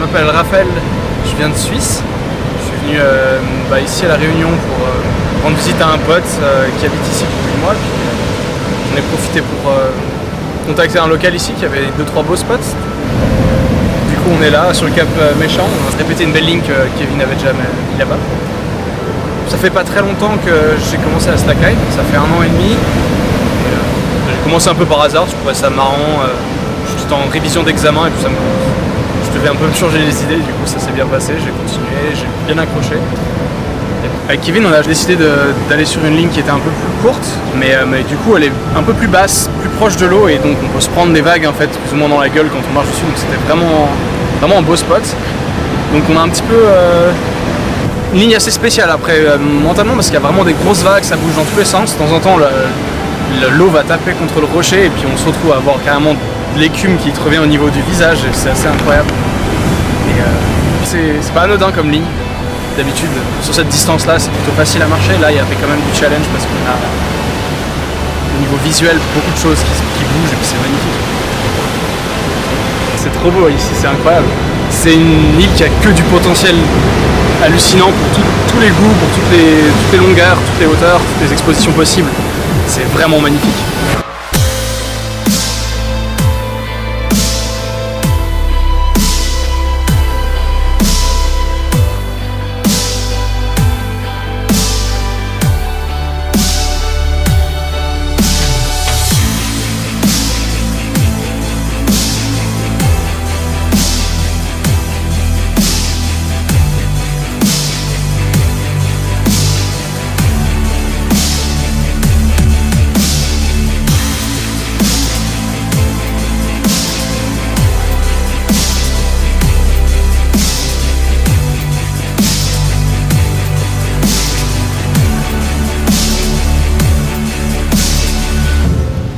m'appelle Raphaël, je viens de Suisse. Je suis venu ici à La Réunion pour rendre visite à un pote qui habite ici depuis moi. J'en ai profité pour contacter un local ici qui avait 2-3 beaux spots. Du coup on est là sur le cap Méchant, on va répéter une belle ligne que Kevin avait déjà mis là-bas. Ça fait pas très longtemps que j'ai commencé à Slackline, ça fait 1 an et demi. J'ai commencé un peu par hasard, je trouvais ça marrant. J'étais en révision d'examen et puis je devais un peu me changer les idées, du coup ça s'est bien passé, j'ai continué, j'ai bien accroché. Avec Kevin on a décidé d'aller sur une ligne qui était un peu plus courte, mais du coup elle est un peu plus basse, plus proche de l'eau et donc on peut se prendre des vagues en fait plus ou moins dans la gueule quand on marche dessus, donc c'était vraiment un beau spot. Donc on a un petit peu une ligne assez spéciale après mentalement parce qu'il y a vraiment des grosses vagues, ça bouge dans tous les sens, de temps en temps l'eau va taper contre le rocher et puis on se retrouve à avoir carrément de l'écume qui te revient au niveau du visage et c'est assez incroyable. Et c'est pas anodin comme ligne. D'habitude, sur cette distance-là, c'est plutôt facile à marcher. Là, il y avait quand même du challenge parce qu'on a, au niveau visuel, beaucoup de choses qui bougent et puis c'est magnifique. C'est trop beau ici, c'est incroyable. C'est une île qui a que du potentiel hallucinant pour tous les goûts, pour toutes les longueurs, toutes les hauteurs, toutes les expositions possibles. C'est vraiment magnifique.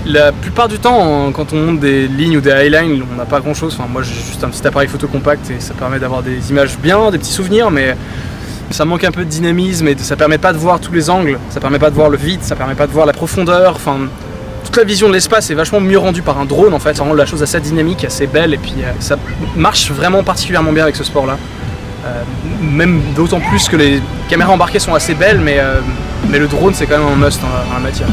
La plupart du temps, quand on monte des lignes ou des highlines, on n'a pas grand chose. Enfin, moi j'ai juste un petit appareil photo compact et ça permet d'avoir des images bien, des petits souvenirs, mais ça manque un peu de dynamisme et ça permet pas de voir tous les angles, ça permet pas de voir le vide, ça permet pas de voir la profondeur. Enfin, toute la vision de l'espace est vachement mieux rendue par un drone en fait, ça rend la chose assez dynamique, assez belle et puis ça marche vraiment particulièrement bien avec ce sport-là. Même d'autant plus que les caméras embarquées sont assez belles, mais le drone c'est quand même un must dans la matière.